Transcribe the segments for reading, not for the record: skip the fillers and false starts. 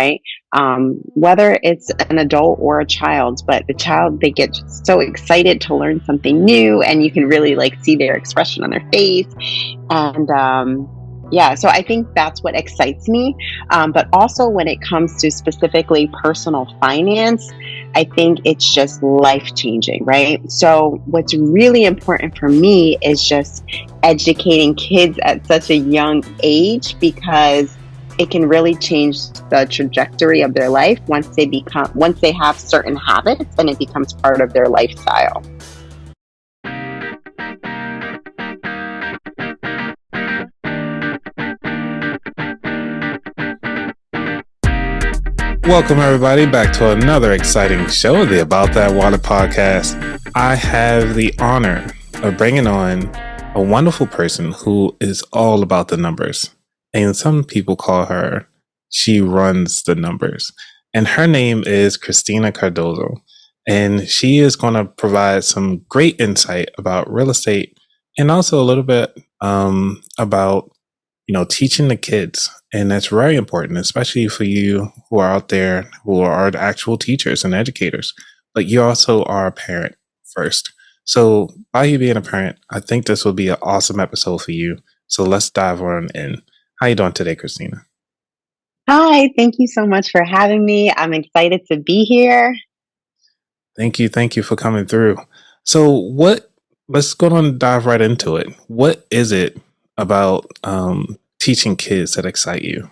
right? Whether it's an adult or a child, but the child, they get so excited to learn something new, and you can really like see their expression on their face. And yeah, so I think that's what excites me. But also, when it comes to specifically personal finance, I think it's just life changing, right? So, what's really important for me is just educating kids at such a young age, because it can really change the trajectory of their life once they have certain habits and it becomes part of their lifestyle. Welcome, everybody, back to another exciting show, the About That Water podcast. I have the honor of bringing on a wonderful person who is all about the numbers. And some people call her, she runs the numbers. And her name is Crystina Cardozo. And she is going to provide some great insight about real estate and also a little bit about teaching the kids. And that's very important, especially for you who are out there who are the actual teachers and educators, but you also are a parent first. So by you being a parent, I think this will be an awesome episode for you. So let's dive on in. How you doing today, Christina? Hi, thank you so much for having me. I'm excited to be here. Thank you. Thank you for coming through. So let's go on and dive right into it. What is it about teaching kids that excite you?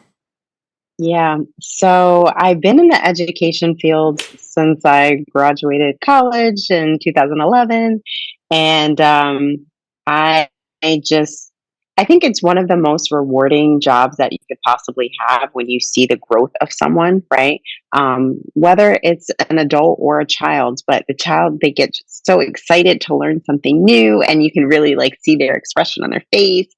Yeah, so I've been in the education field since I graduated college in 2011, and I, I just I think it's one of the most rewarding jobs that you could possibly have when you see the growth of someone, right? Whether it's an adult or a child, but the child, they get just so excited to learn something new, and you can really like see their expression on their face.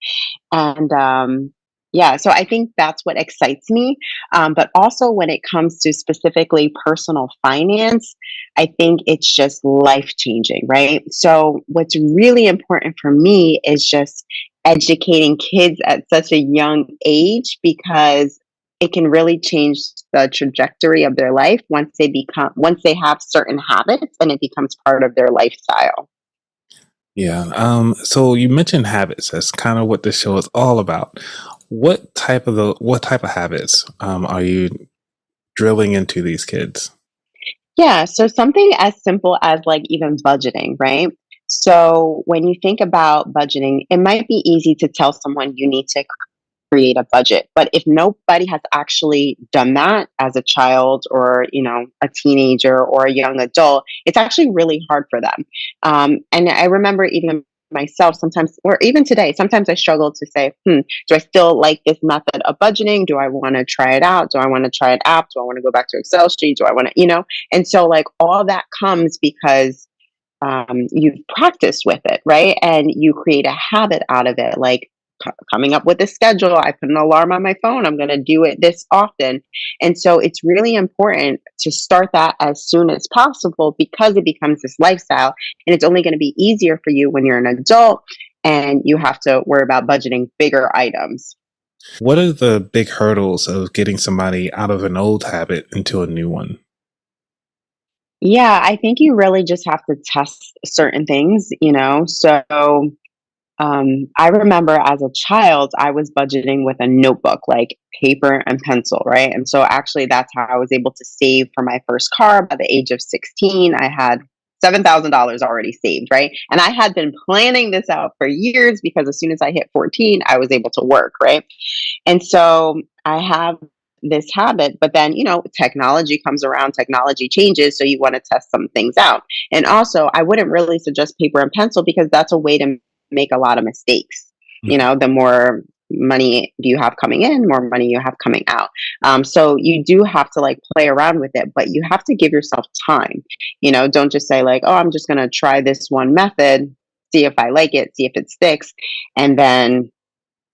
And yeah, so I think that's what excites me. But also, when it comes to specifically personal finance, I think it's just life changing, right? So, what's really important for me is just educating kids at such a young age, because it can really change the trajectory of their life once they have certain habits and it becomes part of their lifestyle. Yeah. So you mentioned habits. That's kind of what this show is all about. What type of habits are you drilling into these kids? Yeah, so something as simple as like even budgeting, right? So when you think about budgeting, it might be easy to tell someone you need to create a budget, but if nobody has actually done that as a child or, a teenager or a young adult, it's actually really hard for them. And I remember even myself sometimes, or even today, sometimes I struggle to say, do I still like this method of budgeting? Do I want to try it out? Do I want to try an app? Do I want to go back to Excel sheet? Do I want to? And so like all that comes because you've practiced with it, right? And you create a habit out of it, like coming up with a schedule. I put an alarm on my phone. I'm going to do it this often. And so it's really important to start that as soon as possible, because it becomes this lifestyle, and it's only going to be easier for you when you're an adult and you have to worry about budgeting bigger items. What are the big hurdles of getting somebody out of an old habit into a new one? Yeah, I think you really just have to test certain things. So I remember as a child, I was budgeting with a notebook, like paper and pencil, right? And so actually, that's how I was able to save for my first car. By the age of 16, I had $7,000 already saved, right? And I had been planning this out for years, because as soon as I hit 14, I was able to work, right? And so I have this habit, but then, technology comes around, technology changes. So you want to test some things out. And also, I wouldn't really suggest paper and pencil, because that's a way to make a lot of mistakes. The more money you have coming in, more money you have coming out. So you do have to like play around with it, but you have to give yourself time. Don't just say like, oh, I'm just going to try this one method, see if I like it, see if it sticks. And then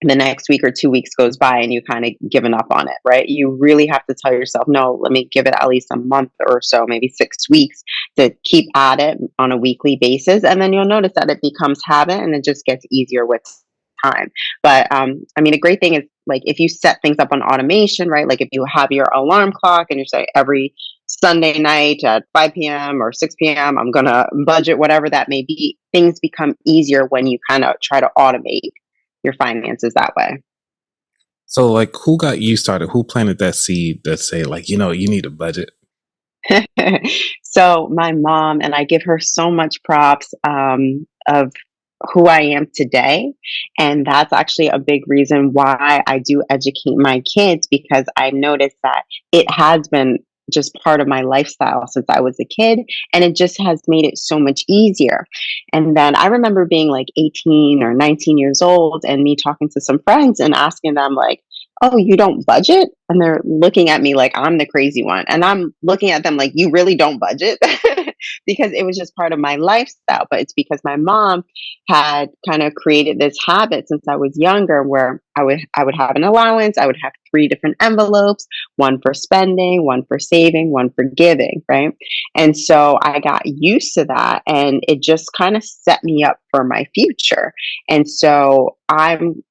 the next week or 2 weeks goes by and you kind of given up on it, right? You really have to tell yourself, no, let me give it at least a month or so, maybe 6 weeks, to keep at it on a weekly basis. And then you'll notice that it becomes habit, and it just gets easier with time. But I mean, a great thing is like if you set things up on automation, right? Like if you have your alarm clock and you say every Sunday night at 5 p.m. or 6 p.m., I'm going to budget whatever that may be, things become easier when you kind of try to automate your finances that way. So, like, who got you started? Who planted that seed that say, like, you need a budget? So my mom, and I give her so much props of who I am today. And that's actually a big reason why I do educate my kids because I noticed that it has been just part of my lifestyle since I was a kid. And it just has made it so much easier. And then I remember being like 18 or 19 years old and me talking to some friends and asking them, like, oh, you don't budget? And they're looking at me like I'm the crazy one. And I'm looking at them like, you really don't budget? Because it was just part of my lifestyle. But it's because my mom had kind of created this habit since I was younger where I would have an allowance, I would have three different envelopes, one for spending, one for saving, one for giving, right? And so I got used to that and it just kind of set me up for my future. And so I'm,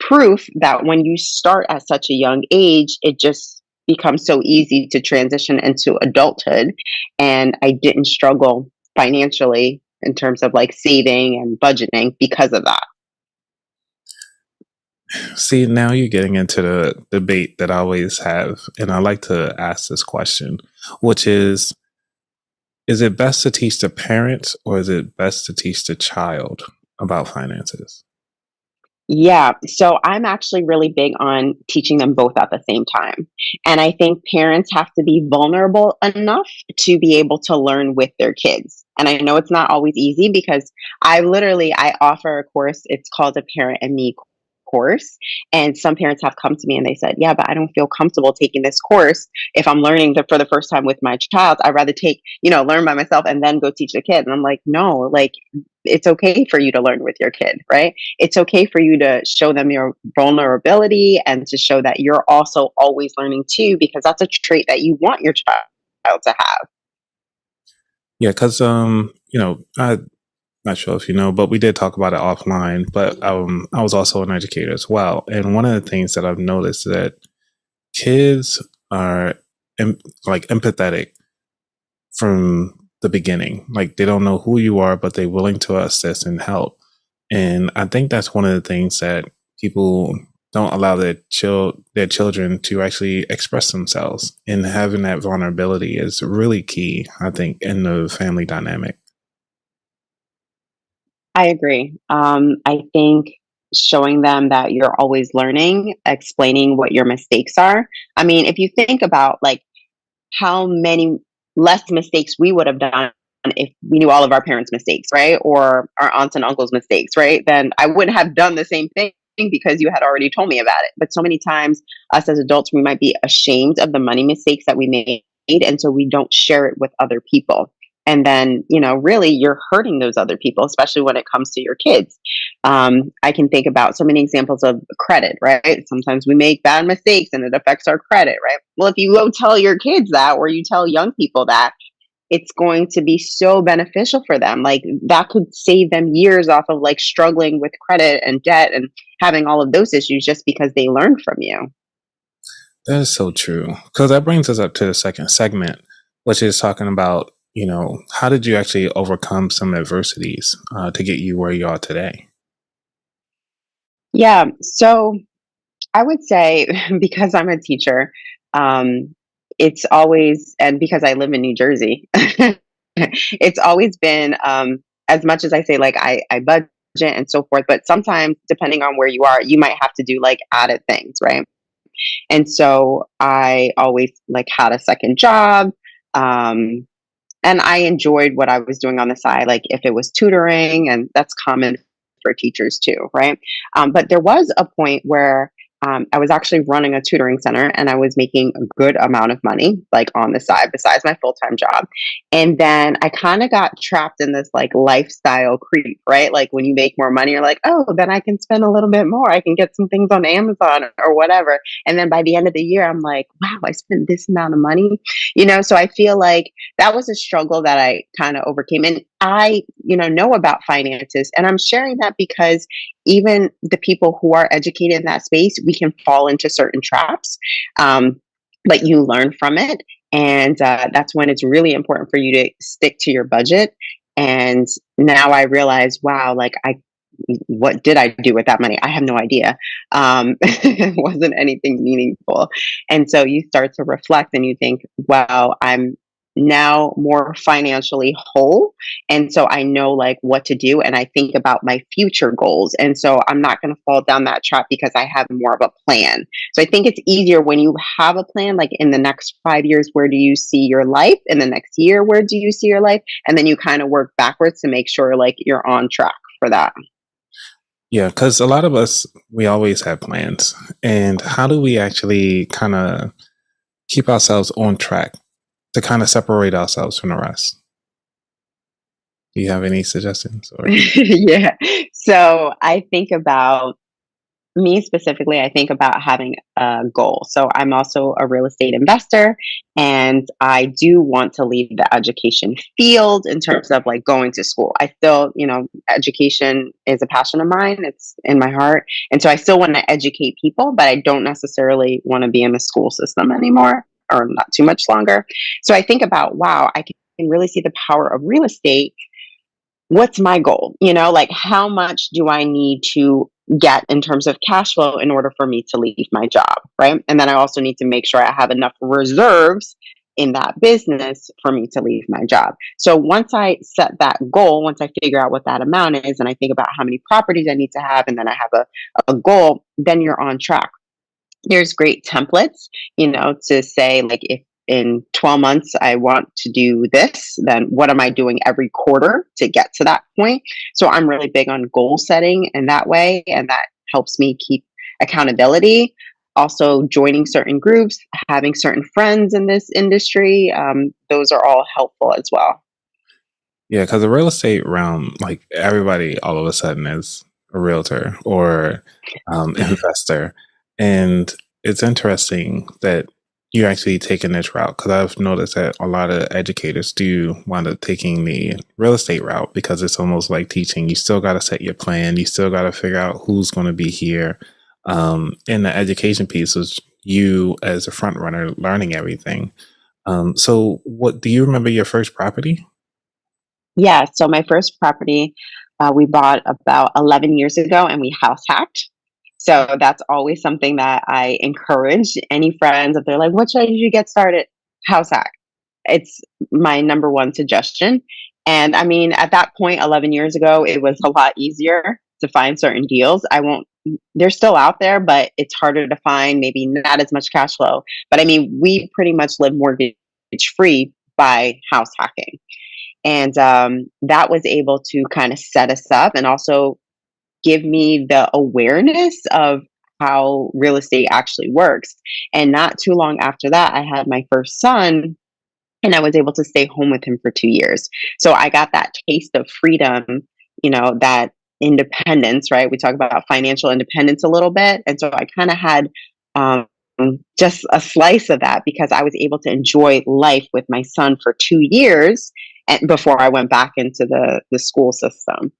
proof that when you start at such a young age, it just becomes so easy to transition into adulthood. And I didn't struggle financially in terms of like saving and budgeting because of that. See, now you're getting into the debate that I always have. And I like to ask this question, which is it best to teach the parents or is it best to teach the child about finances? Yeah, so I'm actually really big on teaching them both at the same time. And I think parents have to be vulnerable enough to be able to learn with their kids. And I know it's not always easy because I offer a course, it's called a Parent and Me course. And some parents have come to me and they said, "Yeah, but I don't feel comfortable taking this course if I'm learning for the first time with my child. I'd rather learn by myself and then go teach the kid." And I'm like, "No, like it's okay for you to learn with your kid, right? It's okay for you to show them your vulnerability and to show that you're also always learning too, because that's a trait that you want your child to have." Yeah, because I'm not sure if you know, but we did talk about it offline. But I was also an educator as well, and one of the things that I've noticed that kids are like empathetic from the beginning. Like they don't know who you are, but they're willing to assist and help. And I think that's one of the things that people don't allow their children to actually express themselves. And having that vulnerability is really key, I think, in the family dynamic. I agree. I think showing them that you're always learning, explaining what your mistakes are. I mean, if you think about like how many less mistakes we would have done if we knew all of our parents' mistakes, right? Or our aunts and uncles' mistakes, right? Then I wouldn't have done the same thing because you had already told me about it. But so many times, us as adults, we might be ashamed of the money mistakes that we made. And so we don't share it with other people. And then, really you're hurting those other people, especially when it comes to your kids. I can think about so many examples of credit, right? Sometimes we make bad mistakes and it affects our credit, right? Well, if you go tell your kids that, or you tell young people that, it's going to be so beneficial for them. Like that could save them years off of like struggling with credit and debt and having all of those issues just because they learned from you. That is so true. Because that brings us up to the second segment, which is talking about, how did you actually overcome some adversities to get you where you are today? Yeah. So I would say because I'm a teacher, it's always, and because I live in New Jersey, it's always been, as much as I say, like I budget and so forth, but sometimes depending on where you are, you might have to do like added things, right? And so I always like had a second job. Um, and I enjoyed what I was doing on the side, like if it was tutoring, and that's common for teachers too, right? But there was a point where I was actually running a tutoring center and I was making a good amount of money, like on the side, besides my full time job. And then I kind of got trapped in this like lifestyle creep, right? Like when you make more money, you're like, oh, then I can spend a little bit more. I can get some things on Amazon or whatever. And then by the end of the year, I'm like, wow, I spent this amount of money, So I feel like that was a struggle that I kind of overcame. And I, know about finances. And I'm sharing that because even the people who are educated in that space, we can fall into certain traps. Um, but you learn from it. And that's when it's really important for you to stick to your budget. And now I realize, wow, like what did I do with that money? I have no idea. It wasn't anything meaningful. And so you start to reflect and you think, wow, I'm now more financially whole. And so I know like what to do and I think about my future goals. And so I'm not going to fall down that trap because I have more of a plan. So I think it's easier when you have a plan, like in the next 5 years, where do you see your life? In the next year, where do you see your life? And then you kind of work backwards to make sure like you're on track for that. Yeah, because a lot of us, we always have plans. And how do we actually kind of keep ourselves on track to kind of separate ourselves from the rest? Do you have any suggestions or? Yeah. So I think about me specifically, I think about having a goal. So I'm also a real estate investor and I do want to leave the education field in terms of like going to school. I still, education is a passion of mine. It's in my heart. And so I still want to educate people, but I don't necessarily want to be in the school system anymore or not too much longer. So I think about, wow, I can really see the power of real estate. What's my goal? Like how much do I need to get in terms of cash flow in order for me to leave my job, right? And then I also need to make sure I have enough reserves in that business for me to leave my job. So once I set that goal, once I figure out what that amount is and I think about how many properties I need to have and then I have a goal, then you're on track. There's great templates, to say like if in 12 months I want to do this, then what am I doing every quarter to get to that point? So I'm really big on goal setting in that way, and that helps me keep accountability. Also, joining certain groups, having certain friends in this industry, those are all helpful as well. Yeah, because the real estate realm, like everybody all of a sudden is a realtor or investor. And it's interesting that you're actually taking this route because I've noticed that a lot of educators do wind up taking the real estate route because it's almost like teaching. You still got to set your plan, you still got to figure out who's going to be here. In the education piece is you as a front runner learning everything. So, what do you remember your first property? Yeah. So my first property we bought about 11 years ago and we house hacked. So that's always something that I encourage any friends if they're like, what should I do to get started? House hack. It's my number one suggestion. And I mean, at that point, 11 years ago, it was a lot easier to find certain deals. I won't, they're still out there, but it's harder to find, maybe not as much cash flow. But I mean, we pretty much live mortgage free by house hacking. And that was able to kind of set us up and also give me the awareness of how real estate actually works. And not too long after that, I had my first son and I was able to stay home with him for 2 years. So I got that taste of freedom, that independence, right? We talk about financial independence a little bit. And so I kind of had um, just a slice of that because I was able to enjoy life with my son for 2 years and before I went back into the school system.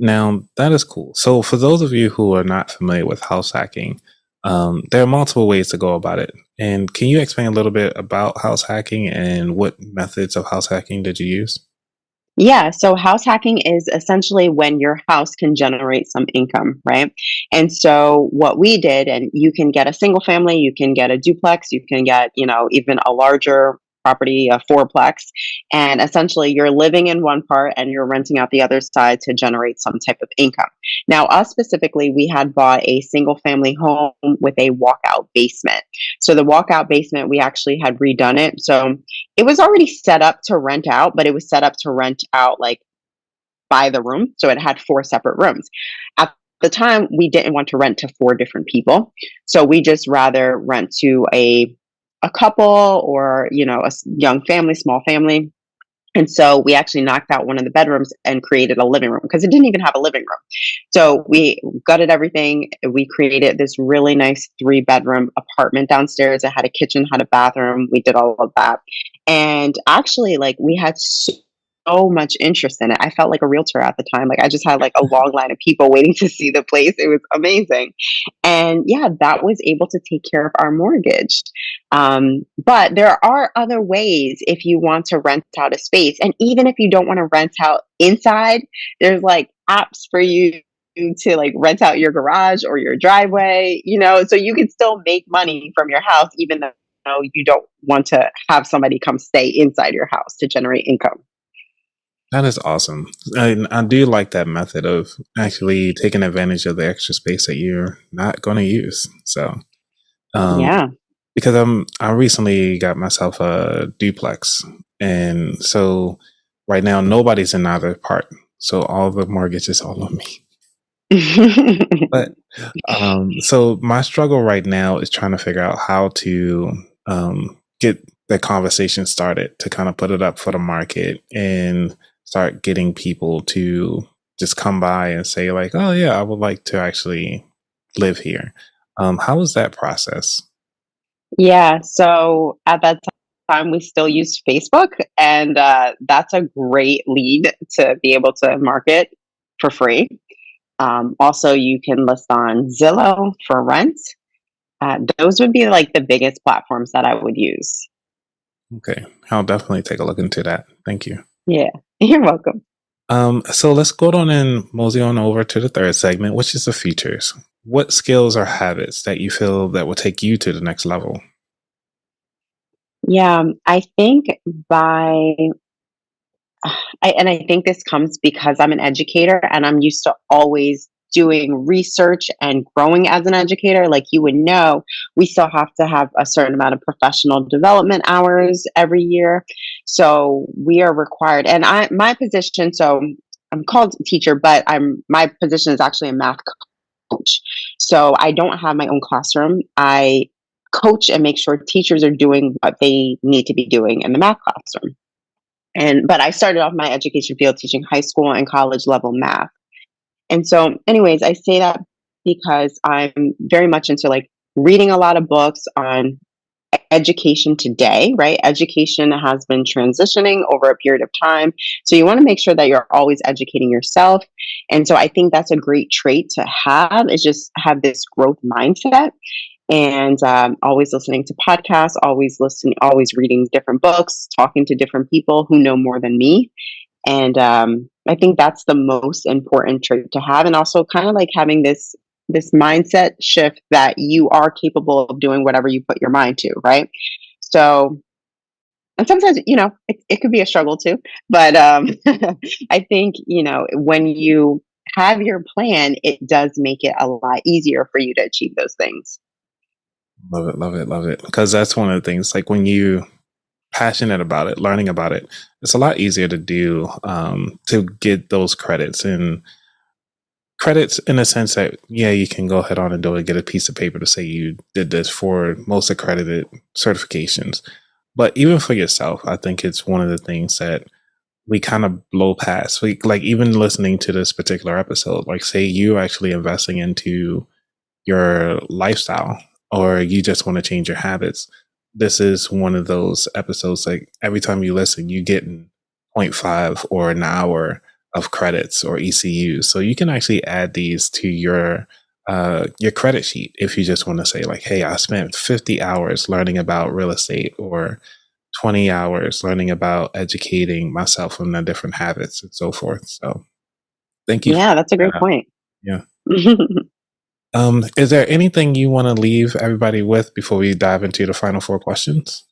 Now, that is cool. So, for those of you who are not familiar with house hacking, there are multiple ways to go about it. And can you explain a little bit about house hacking and what methods of house hacking did you use? Yeah, so house hacking is essentially when your house can generate some income, right? And so what we did, and you can get a single family, you can get a duplex, you can get, even a larger property, a fourplex, and essentially you're living in one part and you're renting out the other side to generate some type of income. Now, us specifically, we had bought a single family home with a walkout basement. So the walkout basement, we actually had redone it. So it was already set up to rent out, but it was set up to rent out like by the room. So it had four separate rooms. At the time, we didn't want to rent to four different people. So we just rather rent to a couple or, young family, small family. And so we actually knocked out one of the bedrooms and created a living room because it didn't even have a living room. So we gutted everything. We created this really nice 3 bedroom apartment downstairs. It had a kitchen, had a bathroom. We did all of that. And actually, like, we had so much interest in it. I felt like a realtor at the time. Like I just had like a long line of people waiting to see the place. It was amazing. And yeah, that was able to take care of our mortgage. But there are other ways if you want to rent out a space. And even if you don't want to rent out inside, there's like apps for you to like rent out your garage or your driveway, so you can still make money from your house, even though you don't want to have somebody come stay inside your house to generate income. That is awesome. I do like that method of actually taking advantage of the extra space that you're not going to use. So, um, Yeah. because I recently got myself a duplex, and so right now nobody's in either part. So all the mortgage is all on me. But so my struggle right now is trying to figure out how to get the conversation started to kind of put it up for the market and start getting people to just come by and say like, oh yeah, I would like to actually live here. How was that process? Yeah. So at that time, we still used Facebook, and that's a great lead to be able to market for free. Also, you can list on Zillow for rent. Those would be like the biggest platforms that I would use. Okay, I'll definitely take a look into that. Thank you. Yeah, you're welcome. So let's go on and mosey on over to the third segment, which is the features. What skills or habits that you feel that will take you to the next level? Yeah, I think by and I think this comes because I'm an educator and I'm used to always doing research and growing as an educator. Like you would know, we still have to have a certain amount of professional development hours every year. So we are required. And my position, so I'm called teacher, but my position is actually a math coach. So I don't have my own classroom. I coach and make sure teachers are doing what they need to be doing in the math classroom. But I started off my education field teaching high school and college level math. And so, anyways, I say that because I'm very much into like reading a lot of books on education today, right? Education has been transitioning over a period of time. So you want to make sure that you're always educating yourself. And so I think that's a great trait to have, is just have this growth mindset, and always listening to podcasts, always reading different books, talking to different people who know more than me. And I think that's the most important trait to have, and also kind of like having this mindset shift that you are capable of doing whatever you put your mind to, right? So, and sometimes it could be a struggle too, but I think when you have your plan, it does make it a lot easier for you to achieve those things. Love it, love it, love it. Because that's one of the things, like when you passionate about it, learning about it, it's a lot easier to do, to get those credits. And credits in a sense that, yeah, you can go ahead on and do it, get a piece of paper to say you did this for most accredited certifications. But even for yourself, I think it's one of the things that we kind of blow past. Like even listening to this particular episode, like say you actually investing into your lifestyle or you just want to change your habits. This is one of those episodes, like every time you listen, you get zero point 0.5 or an hour of credits or ECUs. So you can actually add these to your credit sheet if you just want to say like, hey, I spent 50 hours learning about real estate, or 20 hours learning about educating myself on the different habits and so forth. So thank you for Yeah, that's a that great out. point. Yeah. Is there anything you want to leave everybody with before we dive into the final four questions?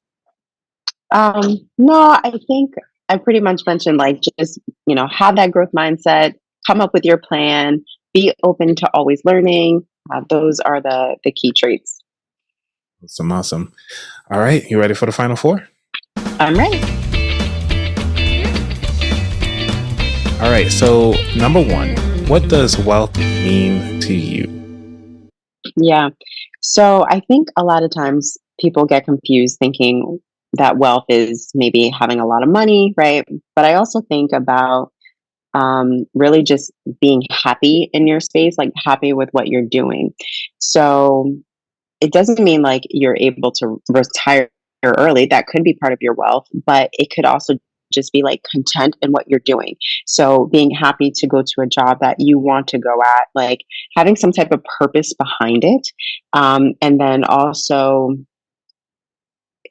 No, I think I pretty much mentioned like just, have that growth mindset, come up with your plan, be open to always learning. Those are the key traits. Awesome, awesome. All right, you ready for the final four? I'm ready. All right, so number one, what does wealth mean to you? Yeah. So I think a lot of times people get confused thinking that wealth is maybe having a lot of money, right? But I also think about really just being happy in your space, like happy with what you're doing. So it doesn't mean like you're able to retire early. That could be part of your wealth, but it could also just be like content in what you're doing. So being happy to go to a job that you want to go at, like having some type of purpose behind it. And then also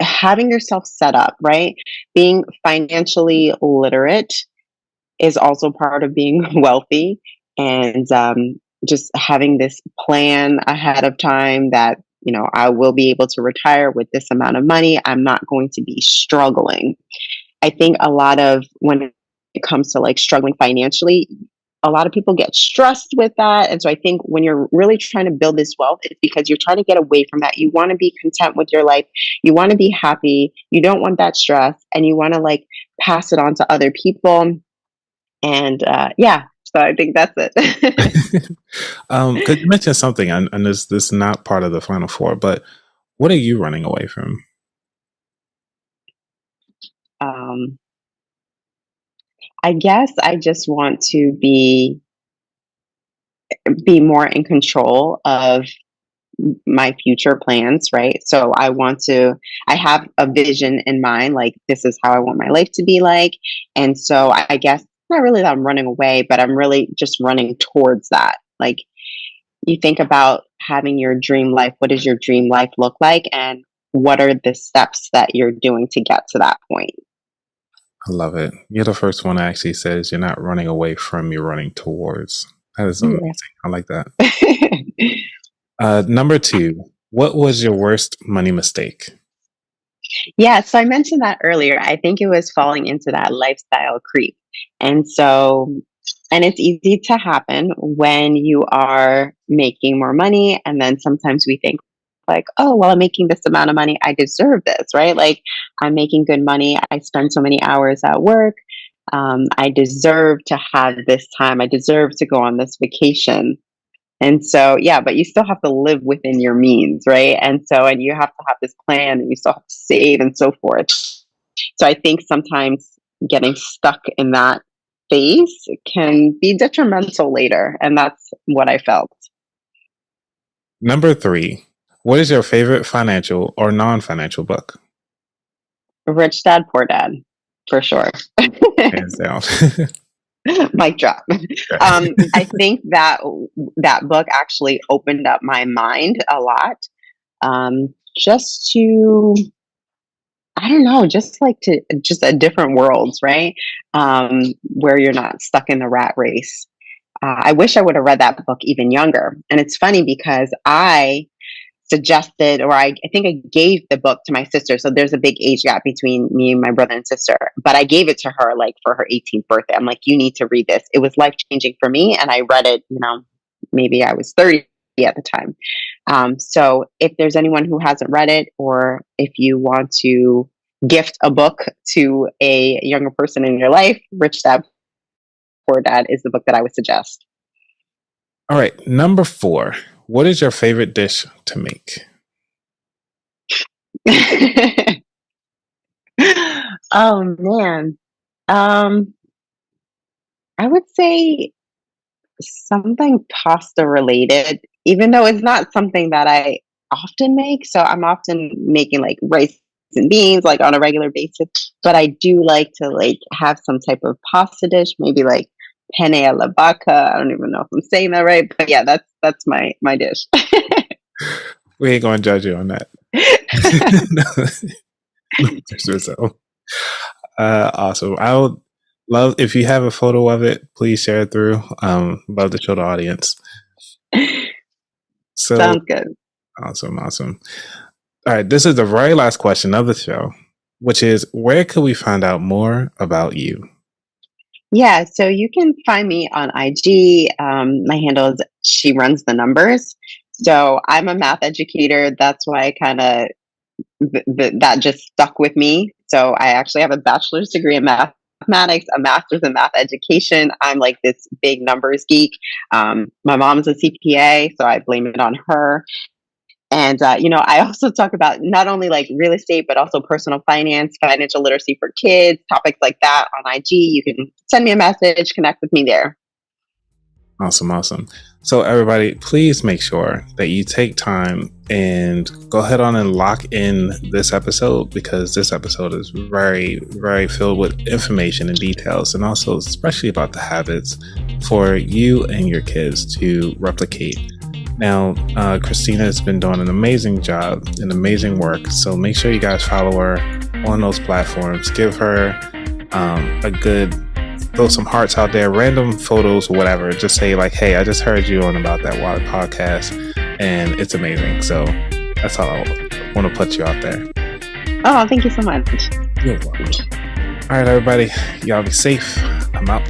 having yourself set up, right? Being financially literate is also part of being wealthy. And just having this plan ahead of time that, I will be able to retire with this amount of money. I'm not going to be struggling. I think a lot of when it comes to like struggling financially, a lot of people get stressed with that. And so I think when you're really trying to build this wealth, it's because you're trying to get away from that. You want to be content with your life. You want to be happy. You don't want that stress, and you want to like pass it on to other people. And yeah, so I think that's it. Because you mentioned something, and this is not part of the final four, but what are you running away from? um, I guess I just want to be more in control of my future plans, right? So I have a vision in mind, like this is how I want my life to be like. And so I guess not really that I'm running away, but I'm really just running towards that. Like you think about having your dream life. What does your dream life look like? And what are the steps that you're doing to get to that point? I love it. You're the first one that actually says you're not running away from, you're running towards. That is amazing. Yeah. I like that. Number 2, what was your worst money mistake? Yeah, so I mentioned that earlier. I think it was falling into that lifestyle creep. And so, and it's easy to happen when you are making more money. And then sometimes we think, like, oh, well, I'm making this amount of money. I deserve this, right? Like, I'm making good money. I spend so many hours at work. I deserve to have this time. I deserve to go on this vacation. And so, yeah, but you still have to live within your means, right? And so, and you have to have this plan and you still have to save and so forth. So I think sometimes getting stuck in that phase can be detrimental later. And that's what I felt. Number 3, what is your favorite financial or non-financial book? Rich Dad, Poor Dad, for sure. Hands down. Mic drop. I think that book actually opened up my mind a lot. Just to, I don't know, just like to just a different worlds, right? Where you're not stuck in the rat race. I wish I would have read that book even younger. And it's funny because I suggested, or I think I gave the book to my sister. So there's a big age gap between me and my brother and sister. But I gave it to her like for her 18th birthday. I'm like, you need to read this. It was life changing for me. And I read it, maybe I was 30 at the time. So if there's anyone who hasn't read it, or if you want to gift a book to a younger person in your life, Rich Dad, Poor Dad is the book that I would suggest. All right. Number 4, what is your favorite dish to make? Oh man. I would say something pasta related, even though it's not something that I often make. So I'm often making like rice and beans like on a regular basis. But I do like to like have some type of pasta dish, maybe like penne alla bacca. I don't even know if I'm saying that right, but yeah, that's my dish. We ain't gonna judge you on that. So, awesome. I would love if you have a photo of it, please share it through. Love to show the audience. So Sounds good. awesome. All right, this is the very last question of the show, which is where can we find out more about you? Yeah, so you can find me on IG. My handle is She Runs the Numbers. So I'm a math educator. That's why I kind of that just stuck with me. So I actually have a bachelor's degree in mathematics, a master's in math education. I'm like this big numbers geek. My mom's a CPA, so I blame it on her. And I also talk about not only like real estate, but also personal finance, financial literacy for kids, topics like that on IG. You can send me a message, connect with me there. Awesome. So everybody, please make sure that you take time and go ahead on and lock in this episode, because this episode is very, very filled with information and details, and also especially about the habits for you and your kids to replicate. Now, Christina has been doing an amazing job and amazing work. So make sure you guys follow her on those platforms. Give her a good, throw some hearts out there, random photos, whatever. Just say like, hey, I just heard you on About That Water podcast, and it's amazing. So that's all I want to put you out there. Oh, thank you so much. You're welcome. All right, everybody. Y'all be safe. I'm out.